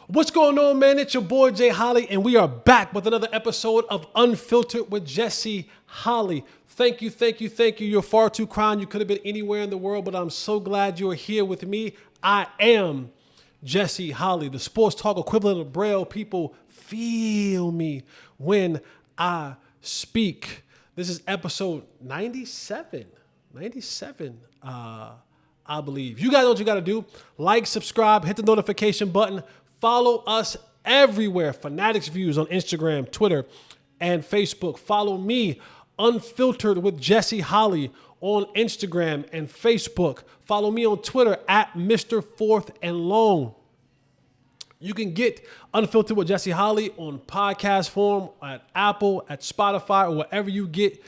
What's going on, man? It's your boy Jay Holley, and we are back with another episode of Unfiltered with Jesse Holley. Thank you. You're far too kind. You could have been anywhere in the world, but I'm so glad you're here with me. I am Jesse Holley, the sports talk equivalent of Braille. People feel me when I speak. This is episode 97. I believe. You guys know what you got to do. Like, subscribe, hit the notification button. Follow us everywhere. Fanatics Views on Instagram, Twitter, and Facebook. Follow me, Unfiltered with Jesse Holley, on Instagram and Facebook. Follow me on Twitter at Mr. Fourth and Long. You can get Unfiltered with Jesse Holley on podcast form at Apple, at Spotify, or wherever you get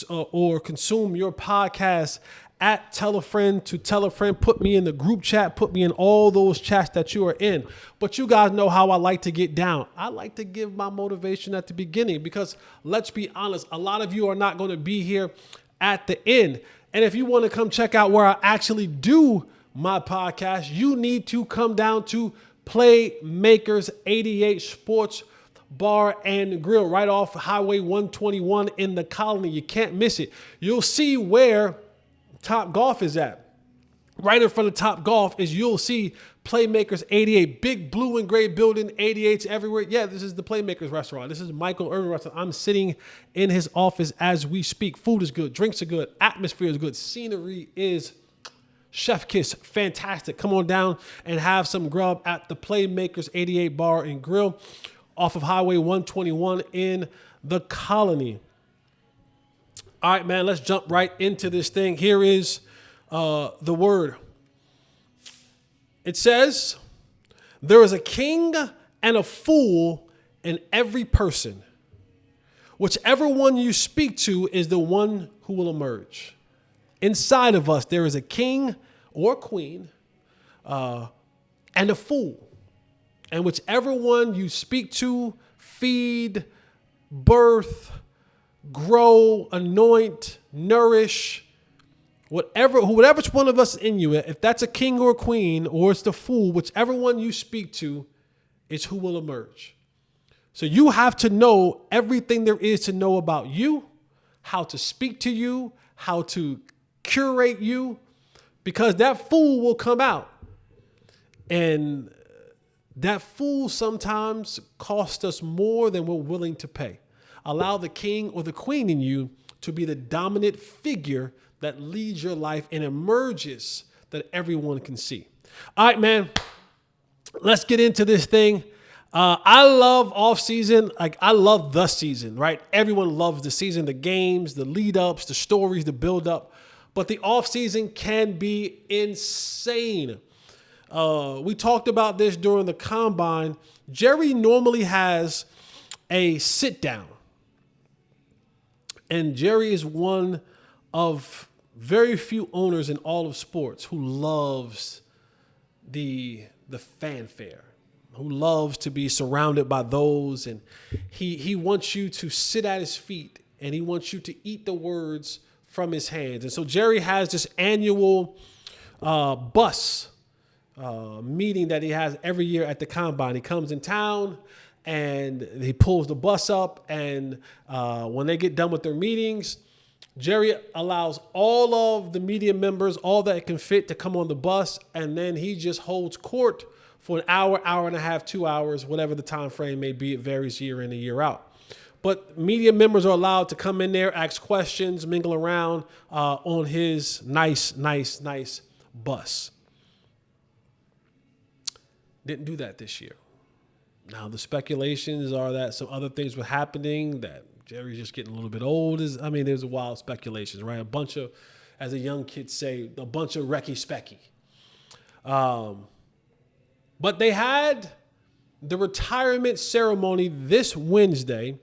or consume your podcast. At tell a friend to tell a friend. Put me in the group chat. Put me in all those chats that you are in. But you guys know how I like to get down. I like to give my motivation at the beginning because let's be honest, a lot of you are not going to be here at the end. And if you want to come check out where I actually do my podcast, you need to come down to Playmakers 88 Sports Bar and Grill right off Highway 121 in the Colony. You can't miss it. You'll see where Top Golf is at. Right in front of Top Golf you'll see Playmakers 88, big blue and gray building, 88s everywhere. Yeah, this is the Playmakers restaurant. This is Michael Irvin restaurant. I'm sitting in his office as we speak. Food is good, drinks are good, atmosphere is good, scenery is chef kiss, fantastic. Come on down and have some grub at the Playmakers 88 Bar and Grill off of Highway 121 in the Colony. All right, man, let's jump right into this thing. Here is the word. It says, there is a king and a fool in every person. Whichever one you speak to is the one who will emerge. Inside of us, there is a king or queen and a fool. And whichever one you speak to, feed, birth, grow, anoint, nourish, whatever one of us is in you, if that's a king or a queen or it's the fool, whichever one you speak to is who will emerge. So you have to know everything there is to know about you, how to speak to you, how to curate you, because that fool will come out. And that fool sometimes costs us more than we're willing to pay. Allow the king or the queen in you to be the dominant figure that leads your life and emerges that everyone can see. All right, man, let's get into this thing. I love off season. Like I love the season, right? Everyone loves the season, the games, the lead ups, the stories, the build up. But the off season can be insane. We talked about this during the combine. Jerry normally has a sit down. And Jerry is one of very few owners in all of sports who loves the fanfare, who loves to be surrounded by those. And he wants you to sit at his feet and he wants you to eat the words from his hands. And so Jerry has this annual bus meeting that he has every year at the combine. He comes in town and he pulls the bus up, and when they get done with their meetings, Jerry allows all of the media members, all that can fit, to come on the bus, and then he just holds court for an hour, hour and a half, 2 hours, whatever the time frame may be. It varies year in and year out. But media members are allowed to come in there, ask questions, mingle around on his nice bus. Didn't do that this year. Now, the speculations are that some other things were happening, that Jerry's just getting a little bit old. There's a wild speculations, right? A bunch of, as a young kid say, a bunch of wrecky specky. But they had the retirement ceremony this Wednesday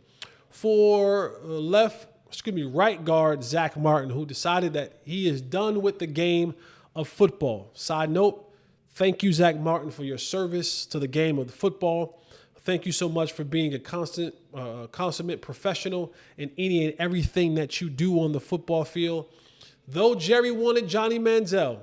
for right guard Zach Martin, who decided that he is done with the game of football. Side note, thank you, Zach Martin, for your service to the game of football. Thank you so much for being a consummate professional in any and everything that you do on the football field. Though Jerry wanted Johnny Manziel,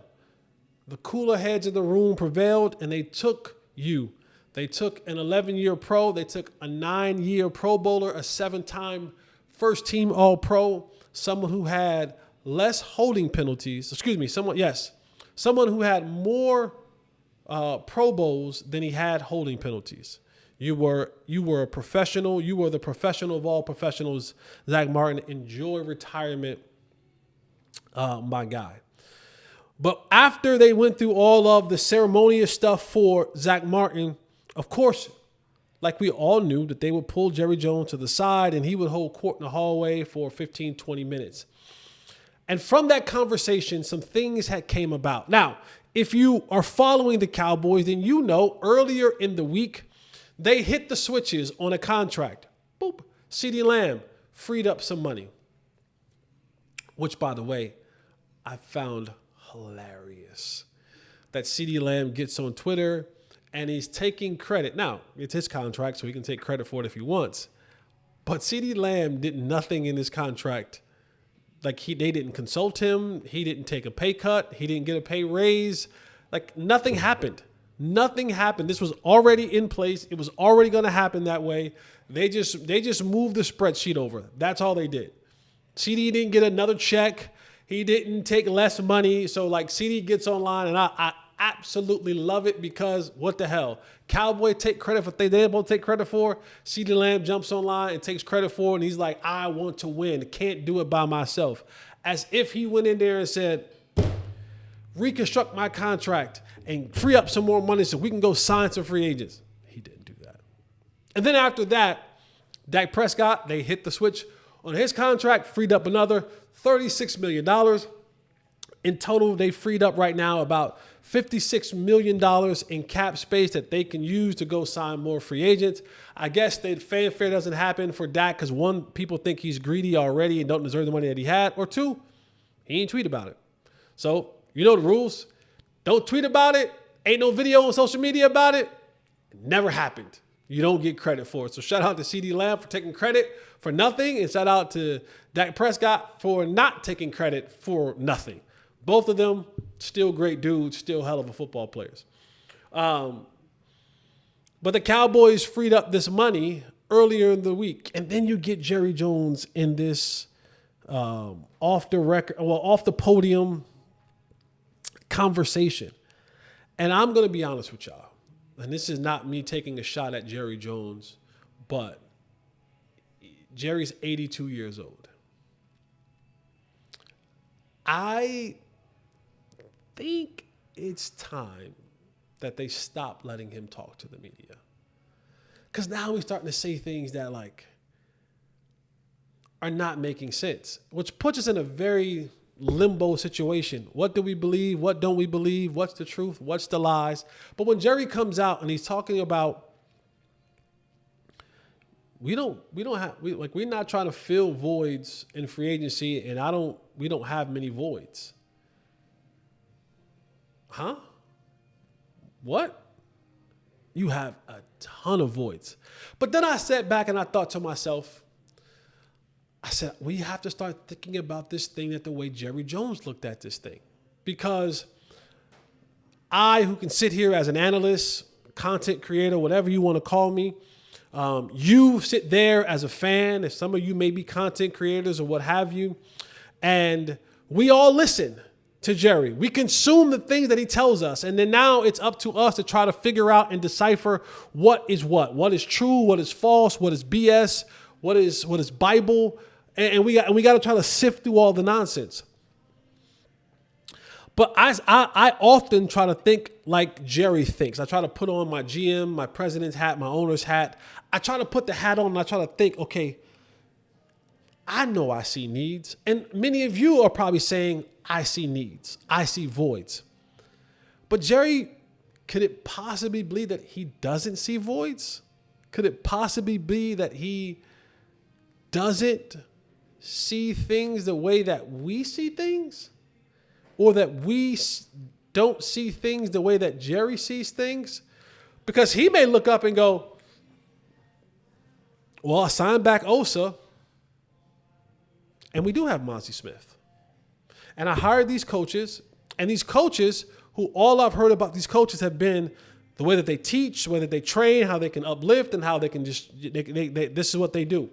the cooler heads in the room prevailed, and they took you, They took an 11-year pro. They took a 9-year Pro Bowler, a 7-time first-team All-Pro, someone who had less holding penalties. Excuse me, someone who had more Pro Bowls than he had holding penalties. You were a professional. You were the professional of all professionals, Zach Martin. Enjoy retirement, my guy. But after they went through all of the ceremonious stuff for Zach Martin, of course, like we all knew, that they would pull Jerry Jones to the side and he would hold court in the hallway for 15, 20 minutes. And from that conversation, some things had came about. Now, if you are following the Cowboys, then you know earlier in the week, they hit the switches on a contract. Boop. CeeDee Lamb freed up some money, which, by the way, I found hilarious. That CeeDee Lamb gets on Twitter and he's taking credit. Now, it's his contract, so he can take credit for it if he wants. But CeeDee Lamb did nothing in his contract. Like, they didn't consult him. He didn't take a pay cut. He didn't get a pay raise. Like, nothing happened. Nothing happened. This was already in place. It was already going to happen that way. They just moved the spreadsheet over. That's all they did. CD didn't get another check. He didn't take less money. So, like, CD gets online, and I absolutely love it because what the hell? Cowboy take credit for things they both take credit for. CeeDee Lamb jumps online and takes credit for it, and he's like, I want to win. Can't do it by myself. As if he went in there and said, reconstruct my contract and free up some more money so we can go sign some free agents. He didn't do that. And then after that, Dak Prescott, they hit the switch on his contract, freed up another $36 million. In total, they freed up right now about $56 million in cap space that they can use to go sign more free agents. I guess that fanfare doesn't happen for Dak because, one, people think he's greedy already and don't deserve the money that he had, or two, he ain't tweet about it. So, you know the rules. Don't tweet about it. Ain't no video on social media about it. It never happened. You don't get credit for it. So shout out to CeeDee Lamb for taking credit for nothing, and shout out to Dak Prescott for not taking credit for nothing. Both of them still great dudes, still hell of a football players. But the Cowboys freed up this money earlier in the week, and then you get Jerry Jones in this off the podium conversation. And I'm going to be honest with y'all. And this is not me taking a shot at Jerry Jones, but Jerry's 82 years old. I think it's time that they stop letting him talk to the media. Because now he's starting to say things that, like, are not making sense, which puts us in a very limbo situation. What do we believe? What don't we believe? What's the truth? What's the lies? But when Jerry comes out and he's talking about, we're not trying to fill voids in free agency, and we don't have many voids. Huh? What? You have a ton of voids. But then I sat back and I thought to myself, I said, we have to start thinking about this thing the way Jerry Jones looked at this thing. Because I, who can sit here as an analyst, content creator, whatever you want to call me, you sit there as a fan, if some of you may be content creators or what have you, and we all listen to Jerry. We consume the things that he tells us, and then now it's up to us to try to figure out and decipher what is true, what is false, what is BS, what is Bible. And we got to try to sift through all the nonsense. But I often try to think like Jerry thinks. I try to put on my GM, my president's hat, my owner's hat. I try to put the hat on and I try to think, okay, I know I see needs. And many of you are probably saying, I see needs. I see voids. But Jerry, could it possibly be that he doesn't see voids? Could it possibly be that he doesn't see things the way that we see things? Or that we don't see things the way that Jerry sees things? Because he may look up and go, well, I signed back Osa, and we do have Monty Smith. And I hired these coaches, and these coaches, who all I've heard about these coaches have been The way that they teach, the way that they train, how they can uplift, and how they can this is what they do.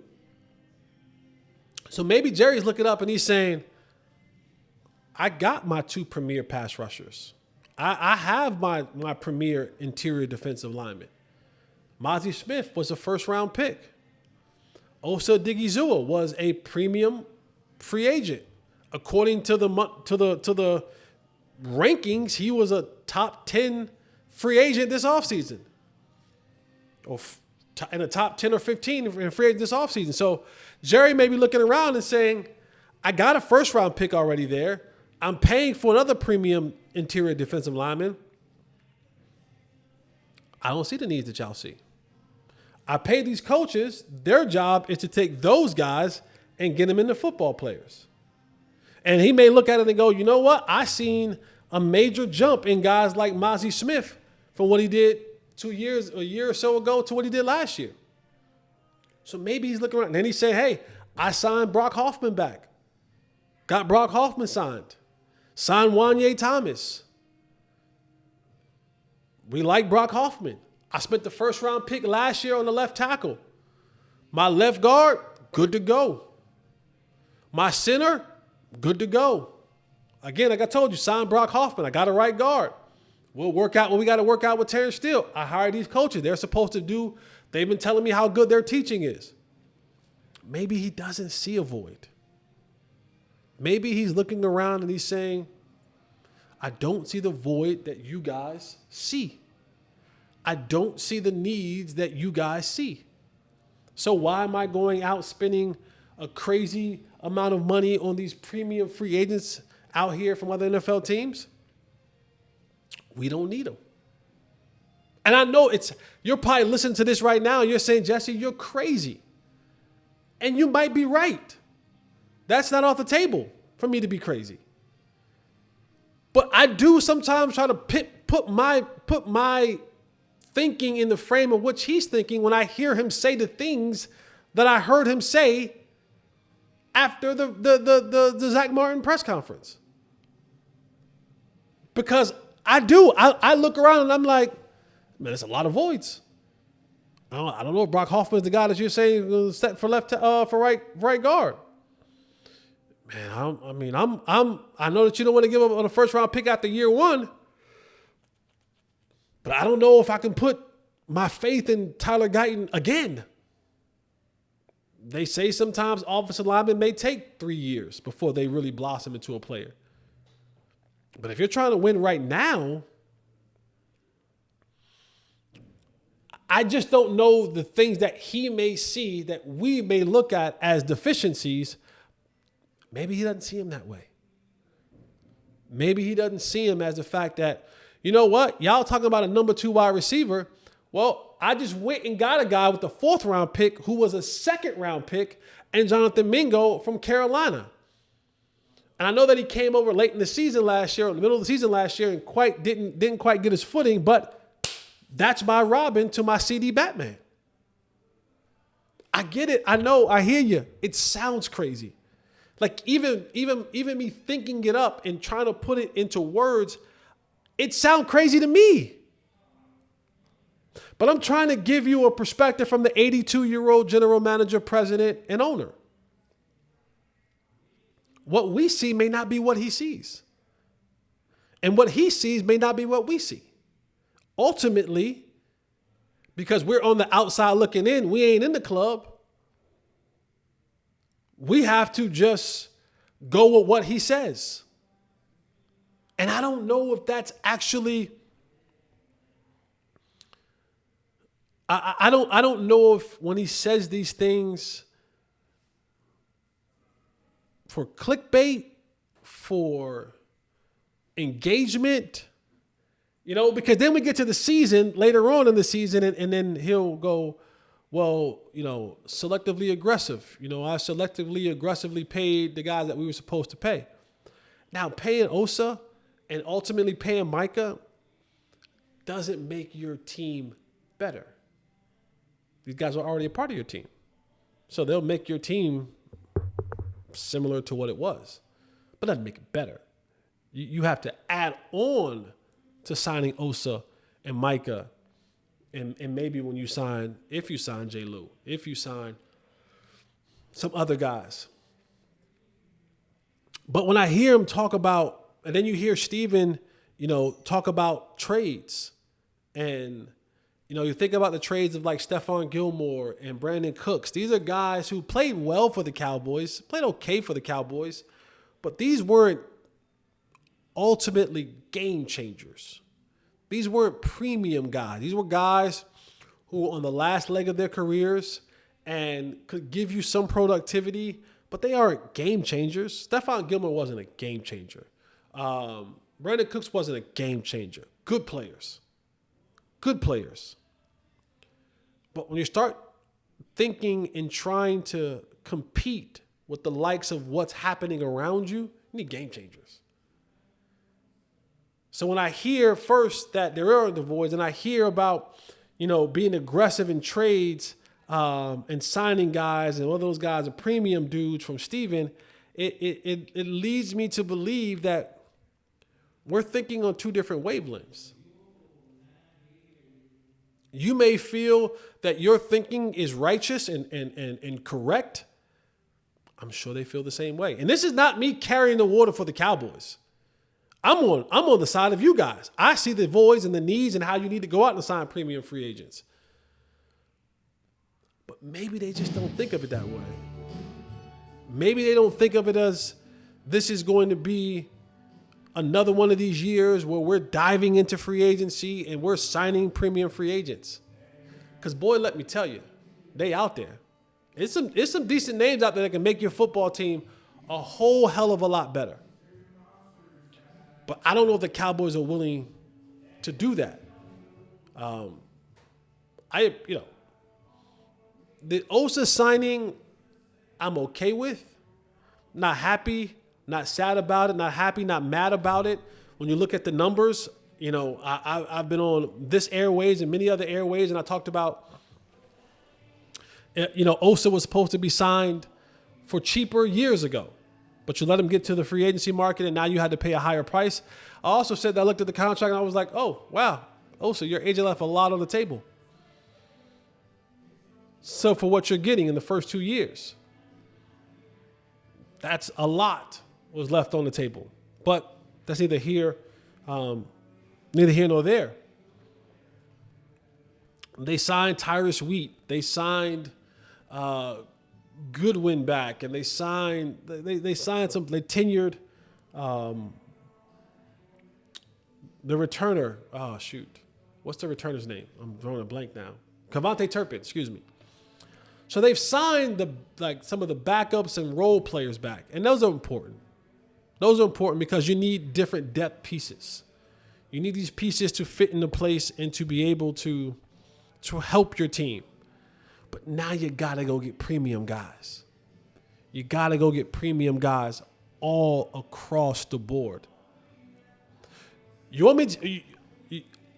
So maybe Jerry's looking up and he's saying, I got my 2 premier pass rushers. I have my premier interior defensive lineman. Mozzie Smith was a first-round pick. Osa Odighizuwa was a premium free agent. According to the rankings, he was a top 10 free agent this offseason. Or in the top 10 or 15 in free agent this offseason. So Jerry may be looking around and saying, I got a first-round pick already there. I'm paying for another premium interior defensive lineman. I don't see the needs that y'all see. I pay these coaches. Their job is to take those guys and get them into football players. And he may look at it and go, you know what? I seen a major jump in guys like Mozzie Smith from what he did a year or so ago to what he did last year. So maybe he's looking around. And then he said, hey, I signed Brock Hoffman back. Got Brock Hoffman signed. Signed Wanye Thomas. We like Brock Hoffman. I spent the first-round pick last year on the left tackle. My left guard, good to go. My center, good to go. Again, like I told you, sign Brock Hoffman. I got a right guard. We'll work out when we got to work out with Terrence Steele. I hired these coaches. They're supposed to do, they've been telling me how good their teaching is. Maybe he doesn't see a void. Maybe he's looking around and he's saying, I don't see the void that you guys see. I don't see the needs that you guys see. So why am I going out spending a crazy amount of money on these premium free agents out here from other NFL teams? We don't need them. And I know you're probably listening to this right now and you're saying, Jesse, you're crazy. And you might be right. That's not off the table for me to be crazy. But I do sometimes try to put my thinking in the frame of which he's thinking when I hear him say the things that I heard him say after the Zach Martin press conference. Because I look around and I'm like, man, there's a lot of voids. I don't know if Brock Hoffman is the guy that you're saying set for right guard. Man, I know that you don't want to give up on a first round pick after year one, but I don't know if I can put my faith in Tyler Guyton again. They say sometimes offensive linemen may take 3 years before they really blossom into a player. But if you're trying to win right now, I just don't know the things that he may see that we may look at as deficiencies. Maybe he doesn't see him that way. Maybe he doesn't see him as the fact that, you know what? Y'all talking about a number 2 wide receiver. Well, I just went and got a guy with the 4th round pick who was a 2nd round pick, and Jonathan Mingo from Carolina. And I know that he came over late in the season last year, in the middle of the season last year, and didn't quite get his footing, but that's my Robin to my CD Batman. I get it. I know. I hear you. It sounds crazy. Like even me thinking it up and trying to put it into words, it sounds crazy to me. But I'm trying to give you a perspective from the 82-year-old general manager, president, and owner. What we see may not be what he sees. And what he sees may not be what we see. Ultimately, because we're on the outside looking in, we ain't in the club. We have to just go with what he says. And I don't know if that's actually, I don't know if when he says these things for clickbait, for engagement, because then we get to the season later on in the season and then he'll go, well, selectively aggressive. I selectively aggressively paid the guys that we were supposed to pay. Now, paying Osa and ultimately paying Micah doesn't make your team better. These guys are already a part of your team. So they'll make your team similar to what it was, but doesn't make it better. You have to add on to signing Osa and Micah, and maybe when you sign, if you sign J. Lou, if you sign some other guys. But when I hear him talk about, and then you hear Steven, talk about trades, and you think about the trades of like Stephon Gilmore and Brandon Cooks. These are guys who played well for the Cowboys, played okay for the Cowboys, but these weren't ultimately game changers. These weren't premium guys. These were guys who were on the last leg of their careers and could give you some productivity, but they aren't game changers. Stephon Gilmore wasn't a game changer. Brandon Cooks wasn't a game changer. Good players. Good players. But when you start thinking and trying to compete with the likes of what's happening around you, you need game changers. So when I hear first that there are the voids, and I hear about, being aggressive in trades and signing guys, and all those guys are premium dudes from Steven, it leads me to believe that we're thinking on two different wavelengths. You may feel that your thinking is righteous and correct. I'm sure they feel the same way. And this is not me carrying the water for the Cowboys. I'm on the side of you guys. I see the voids and the needs and how you need to go out and sign premium free agents. But maybe they just don't think of it that way. Maybe they don't think of it as this is going to be another one of these years where we're diving into free agency and we're signing premium free agents. Because, boy, let me tell you, they out there. It's some decent names out there that can make your football team a whole hell of a lot better. But I don't know if the Cowboys are willing to do that. The Osa signing, I'm okay with. Not happy, not sad about it, not happy, not mad about it. When you look at the numbers, I've been on this airways and many other airways, and I talked about, Osa was supposed to be signed for cheaper years ago. But you let him get to the free agency market, and now you had to pay a higher price. I also said that I looked at the contract, and I was like, oh, wow, Osa, your agent left a lot on the table. So for what you're getting in the first 2 years, that's a lot was left on the table. But that's neither here nor there. They signed Tyrus Wheat. They signed Goodwin back, and they tenured the returner. Oh, shoot. What's the returner's name? I'm drawing a blank now. Cavante Turpin, excuse me. So they've signed some of the backups and role players back, and those are important. Those are important because you need different depth pieces. You need these pieces to fit into place and to be able to help your team. But now you got to go get premium guys. You got to go get premium guys all across the board. You want me to,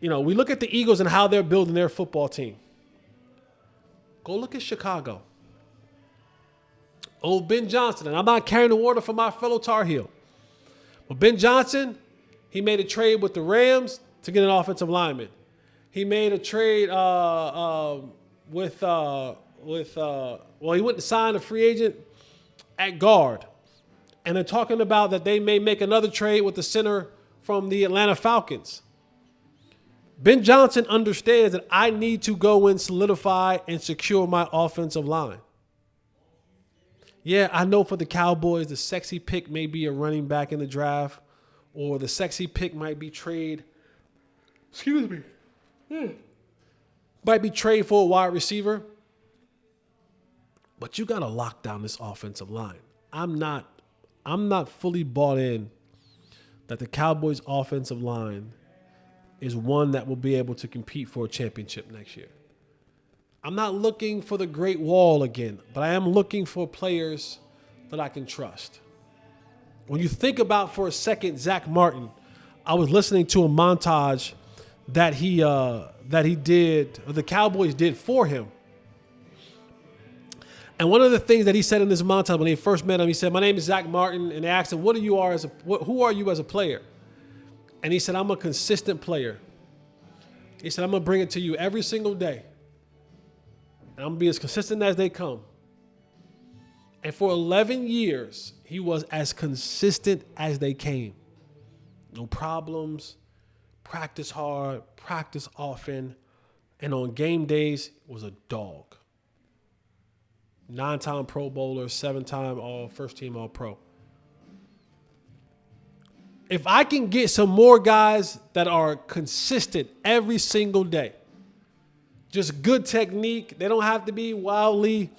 we look at the Eagles and how they're building their football team. Go look at Chicago. Old Ben Johnson, and I'm not carrying the water for my fellow Tar Heel. But Ben Johnson, he made a trade with the Rams to get an offensive lineman. He made a trade he went and signed a free agent at guard. And they're talking about that they may make another trade with the center from the Atlanta Falcons. Ben Johnson understands that I need to go and solidify and secure my offensive line. Yeah, I know for the Cowboys, the sexy pick may be a running back in the draft, or the sexy pick might be trade. Excuse me. Might be trade for a wide receiver. But you got to lock down this offensive line. I'm not fully bought in that the Cowboys' offensive line is one that will be able to compete for a championship next year. I'm not looking for the Great Wall again, but I am looking for players that I can trust. When you think about for a second Zach Martin, I was listening to a montage that he did, or the Cowboys did for him. And one of the things that he said in this montage when they first met him, he said, "My name is Zach Martin," and they asked him, who are you as a player? And he said, "I'm a consistent player. He said, I'm going to bring it to you every single day. And I'm going to be as consistent as they come. And for 11 years, he was as consistent as they came. No problems, practice hard, practice often, and on game days was a dog. 9-time Pro Bowler, 7-time first team All-Pro. If I can get some more guys that are consistent every single day, just good technique, they don't have to be wildly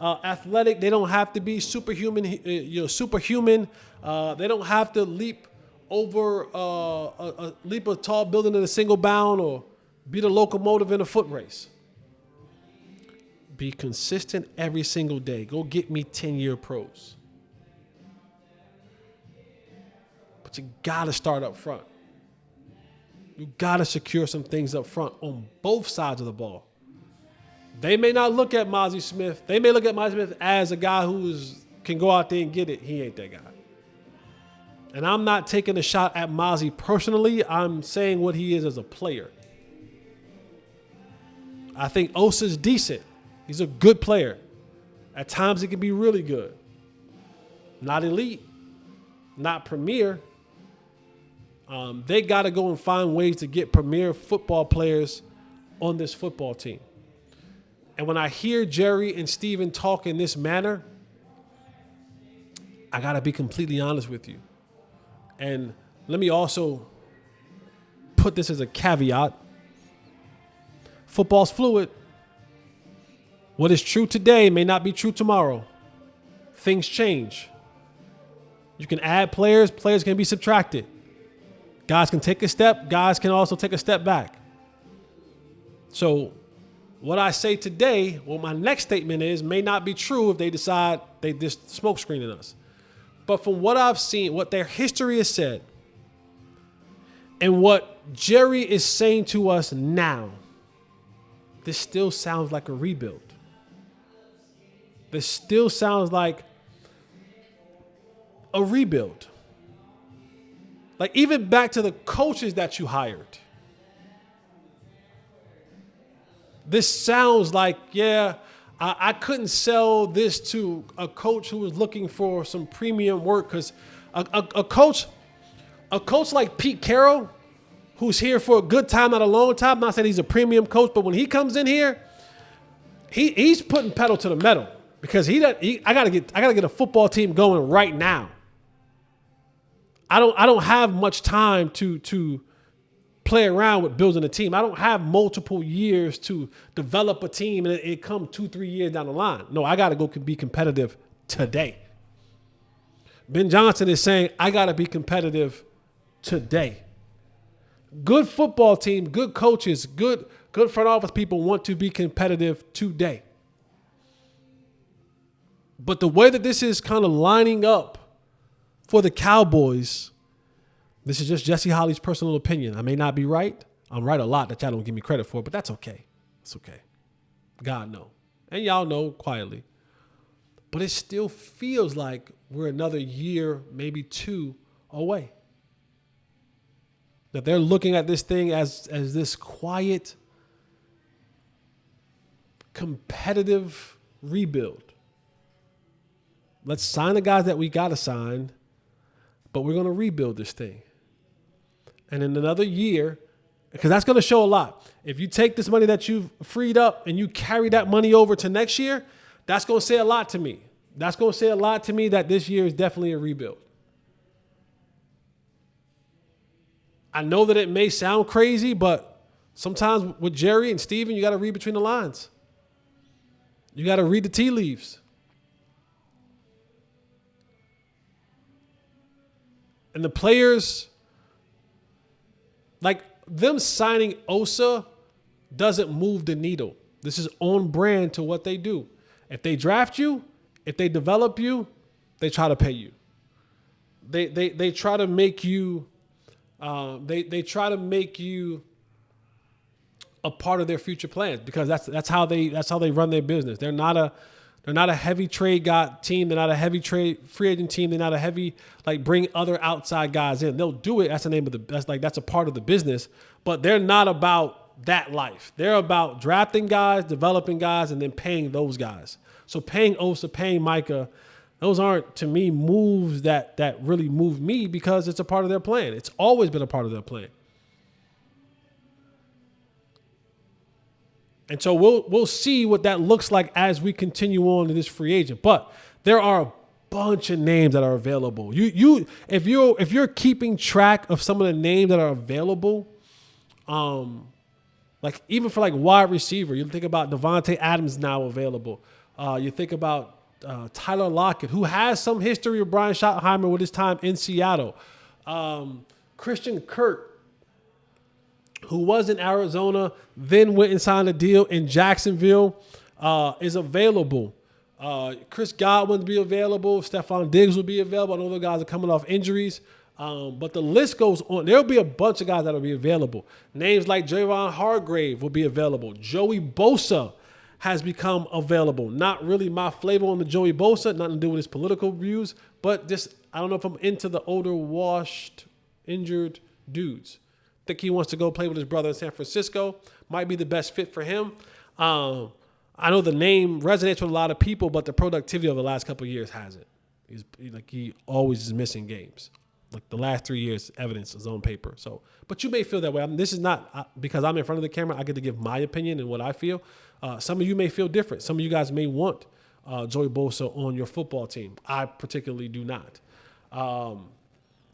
athletic, they don't have to be superhuman, superhuman. They don't have to leap over leap a tall building in a single bound or be the locomotive in a foot race. Be consistent every single day. Go get me 10-year pros. But you got to start up front. You got to secure some things up front on both sides of the ball. They may not look at Mozzie Smith. They may look at Mozzie Smith as a guy who can go out there and get it. He ain't that guy. And I'm not taking a shot at Mozzie personally. I'm saying what he is as a player. I think Osa's decent. He's a good player. At times, he can be really good. Not elite. Not premier. They got to go and find ways to get premier football players on this football team. And when I hear Jerry and Steven talk in this manner, I got to be completely honest with you. And let me also put this as a caveat. Football's fluid. What is true today may not be true tomorrow. Things change. You can add players. Players can be subtracted. Guys can take a step. Guys can also take a step back. So what I say today, what my next statement is, may not be true if they decide they just smoke screening us. But from what I've seen, what their history has said, and what Jerry is saying to us now, this still sounds like a rebuild. This still sounds like a rebuild. Like even back to the coaches that you hired. This sounds like, yeah, I couldn't sell this to a coach who was looking for some premium work because a coach like Pete Carroll, who's here for a good time, not a long time. I'm not saying he's a premium coach, but when he comes in here, he's putting pedal to the metal because I gotta get a football team going right now. I don't have much time to play around with building a team. I don't have multiple years to develop a team and it come 2-3 years down the line. No, I got to go be competitive today. Ben Johnson is saying, I got to be competitive today. Good football team, good coaches, good front office people want to be competitive today. But the way that this is kind of lining up for the Cowboys, this is just Jesse Holley's personal opinion. I may not be right. I'm right a lot that y'all don't give me credit for, but that's okay. It's okay. God knows. And y'all know quietly. But it still feels like we're another year, maybe 2 away. That they're looking at this thing as this quiet, competitive rebuild. Let's sign the guys that we got to sign, but we're going to rebuild this thing. And in another year, because that's going to show a lot. If you take this money that you've freed up and you carry that money over to next year, that's going to say a lot to me. That's going to say a lot to me that this year is definitely a rebuild. I know that it may sound crazy, but sometimes with Jerry and Steven, you got to read between the lines. You got to read the tea leaves. And the players, like them signing Osa doesn't move the needle. This is on brand to what they do. If they draft you, if they develop you, they try to pay you. They try to make you they try to make you a part of their future plans because that's how they run their business. They're not a heavy trade team. They're not a heavy trade free agent team. They're not a heavy bring other outside guys in. They'll do it. That's the name of that's a part of the business. But they're not about that life. They're about drafting guys, developing guys, and then paying those guys. So paying Osa, paying Micah, those aren't, to me, moves that really move me because it's a part of their plan. It's always been a part of their plan. And so we'll see what that looks like as we continue on to this free agent. But there are a bunch of names that are available. If you're keeping track of some of the names that are available, like even for like wide receiver, you think about Devontae Adams now available. You think about Tyler Lockett, who has some history with Brian Schottenheimer with his time in Seattle. Christian Kirk, who was in Arizona, then went and signed a deal in Jacksonville, is available. Chris Godwin will be available. Stephon Diggs will be available. I know the guys are coming off injuries. But the list goes on. There'll be a bunch of guys that will be available. Names like Javon Hargrave will be available. Joey Bosa has become available. Not really my flavor on the Joey Bosa, nothing to do with his political views, but just, I don't know if I'm into the older, washed, injured dudes. Think he wants to go play with his brother in San Francisco. Might be the best fit for him. I know the name resonates with a lot of people, but the productivity over the last couple of years hasn't. He always is missing games. Like the last 3 years, evidence is on paper. So, but you may feel that way. This is not because I'm in front of the camera. I get to give my opinion and what I feel. Some of you may feel different. Some of you guys may want Joey Bosa on your football team. I particularly do not.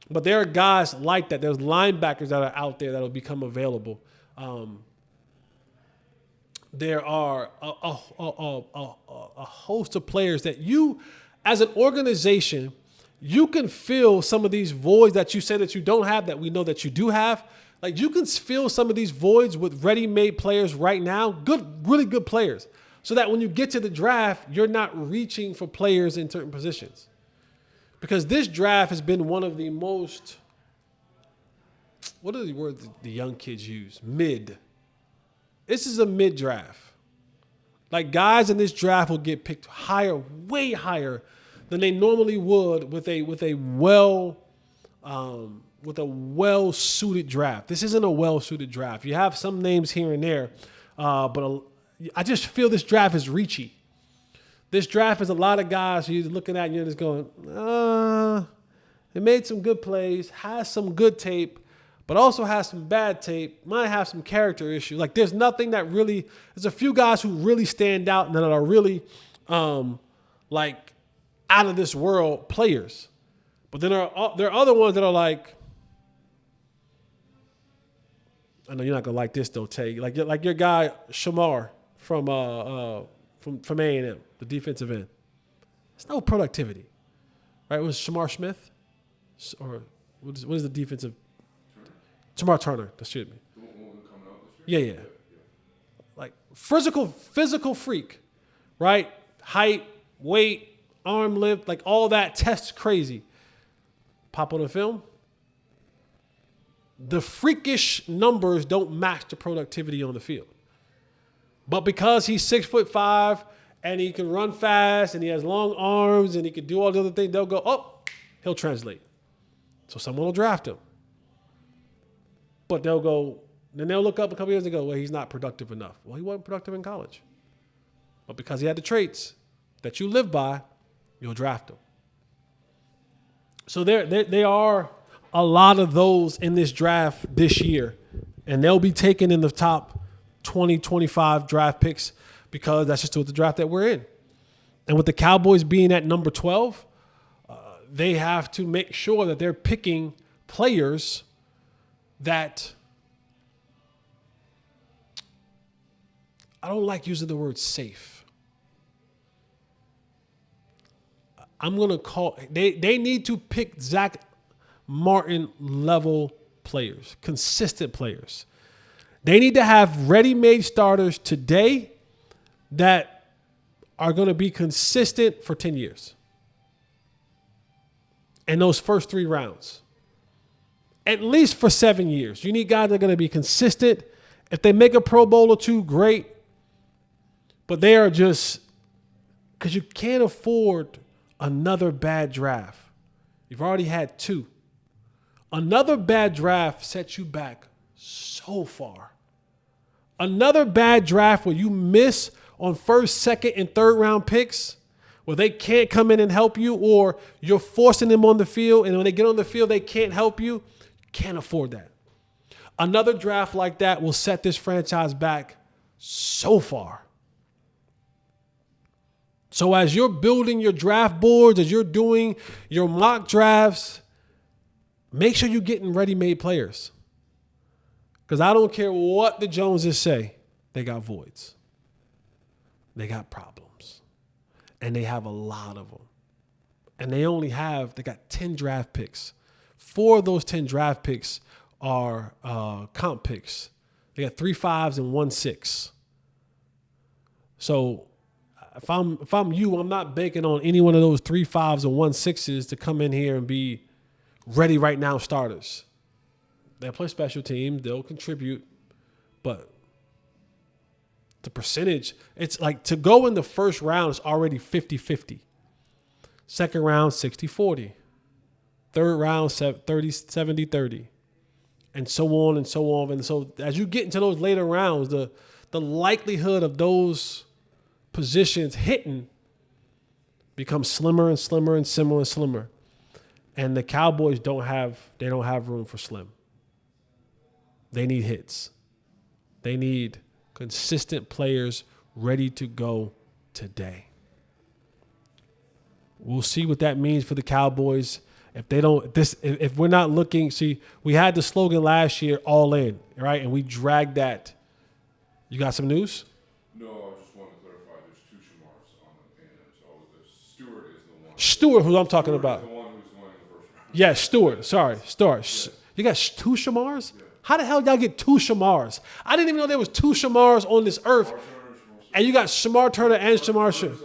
But there are guys like that. There's linebackers that are out there that will become available. There are a host of players that you, as an organization, you can fill some of these voids that you say that you don't have, that we know that you do have. Like, you can fill some of these voids with ready-made players right now, really good players, so that when you get to the draft, you're not reaching for players in certain positions. Because this draft has been one of the most, what are the words the young kids use? Mid. This is a mid draft. Like, guys in this draft will get picked higher, way higher than they normally would with a well-suited draft. This isn't a well-suited draft. You have some names here and there, but I just feel this draft is reachy. This draft is a lot of guys who you're looking at and you're just going, it made some good plays, has some good tape, but also has some bad tape, might have some character issues. Like, there's nothing that really, there's a few guys who really stand out and that are really like out of this world players. But then there are other ones that are like, I know you're not gonna like this though, Tay. Like your guy Shamar from A&M, the defensive end. It's no productivity, right? It was Shamar Smith, or what is the defensive? Shamar Turner. Excuse me. Yeah. Like physical freak, right? Height, weight, arm length, like all that tests crazy. Pop on the film. The freakish numbers don't match the productivity on the field. But because he's 6'5" and he can run fast and he has long arms and he can do all the other things, they'll go, oh, he'll translate. So someone will draft him. But they'll look up a couple years and go, well, he's not productive enough. Well, he wasn't productive in college. But because he had the traits that you live by, you'll draft him. So there are a lot of those in this draft this year, and they'll be taken in the top 20, 25 draft picks because that's just what the draft that we're in. And with the Cowboys being at number 12, they have to make sure that they're picking players that, I don't like using the word safe. I'm going to call, they need to pick Zach Martin level players, consistent players. They need to have ready-made starters today that are going to be consistent for 10 years. And those first 3 rounds. At least for 7 years. You need guys that are going to be consistent. If they make a Pro Bowl or 2, great. But they are just, because you can't afford another bad draft. You've already had 2. Another bad draft sets you back so far. Another bad draft where you miss on first, second, and third round picks, where they can't come in and help you, or you're forcing them on the field, and when they get on the field, they can't help you. Can't afford that. Another draft like that will set this franchise back so far. So as you're building your draft boards, as you're doing your mock drafts, make sure you're getting ready-made players. Because I don't care what the Joneses say, they got voids. They got problems. And they have a lot of them. And they got 10 draft picks. 4 of those 10 draft picks are comp picks. They got 3 5s and 1 6. So if I'm you, I'm not banking on any one of those 3 5s and 1 6s to come in here and be ready right now starters. They'll play special teams, they'll contribute, but the percentage, it's like to go in the first round is already 50-50. Second round, 60-40. Third round, 70-30. And so on and so on. And so as you get into those later rounds, the likelihood of those positions hitting becomes slimmer and slimmer and slimmer and slimmer. And the Cowboys don't have room for slim. They need hits. They need consistent players ready to go today. We'll see what that means for the Cowboys. If we're not looking, see, we had the slogan last year, all in, right? And we dragged that. You got some news? No, I just want to clarify. There's 2 Shamars on the A&M. So Stewart is the one. Stewart, who I'm talking about. Is the one who's going in the first round. Yeah, Stewart. Sorry, Stewart. Yes. You got 2 Shamars? Yeah. How the hell y'all get 2 Shamars? I didn't even know there was 2 Shamars on this earth. And you got Shamar Turner and Shamar Smith. He's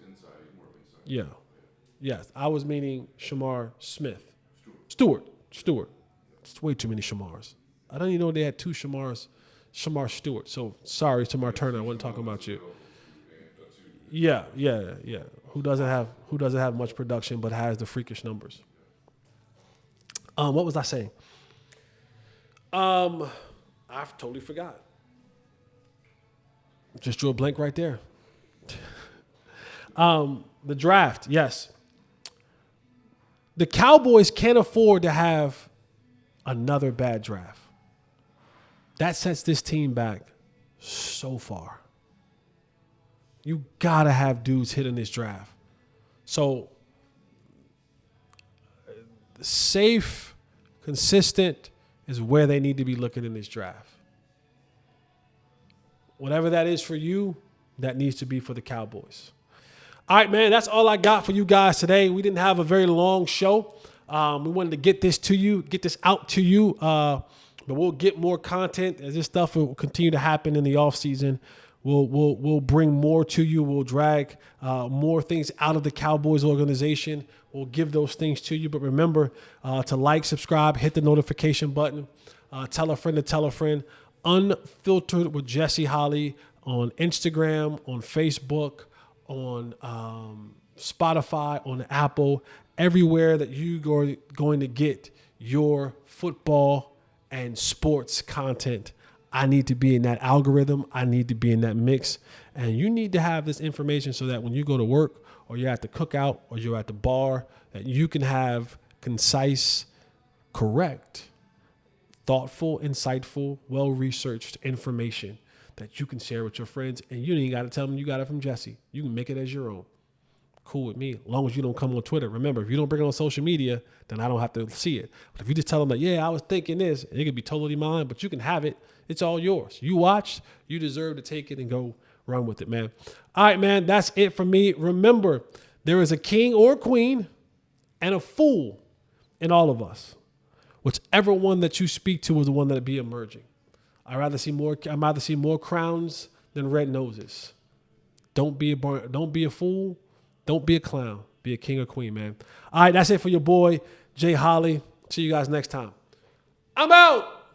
inside. He's more inside. Yeah. Yes, I was meaning Shamar Smith. Stewart. It's way too many Shamars. I don't even know they had 2 Shamars. Shamar Stewart. So sorry, Shamar Turner. I wasn't talking about you. Yeah. Who doesn't have much production but has the freakish numbers. What was I saying? I've totally forgot. Just drew a blank right there. The draft, yes. The Cowboys can't afford to have another bad draft. That sets this team back so far. You got to have dudes hitting this draft. So, safe, consistent is where they need to be looking in this draft. Whatever that is for you, that needs to be for the Cowboys. All right, man, that's all I got for you guys today. We didn't have a very long show. We wanted to get this out to you. But we'll get more content as this stuff will continue to happen in the off season. We'll bring more to you. We'll drag more things out of the Cowboys organization. We'll give those things to you. But remember to like, subscribe, hit the notification button. Tell a friend to tell a friend. Unfiltered with Jesse Holley on Instagram, on Facebook, on Spotify, on Apple, everywhere that you're going to get your football and sports content. I need to be in that algorithm. I need to be in that mix. And you need to have this information so that when you go to work or you're at the cookout or you're at the bar, that you can have concise, correct, thoughtful, insightful, well-researched information that you can share with your friends. And you ain't got to tell them you got it from Jesse. You can make it as your own. Cool with me, as long as you don't come on Twitter. Remember, if you don't bring it on social media, then I don't have to see it. But if you just tell them that, yeah, I was thinking this, it could be totally mine, but you can have it. It's all yours. You watched, you deserve to take it and go run with it, man. All right, man, that's it for me. Remember, there is a king or a queen and a fool in all of us. Whichever one that you speak to is the one that be emerging. I'd rather see more crowns than red noses. Don't be a fool. Don't be a clown. Be a king or queen, man. All right, that's it for your boy, Jay Holley. See you guys next time. I'm out.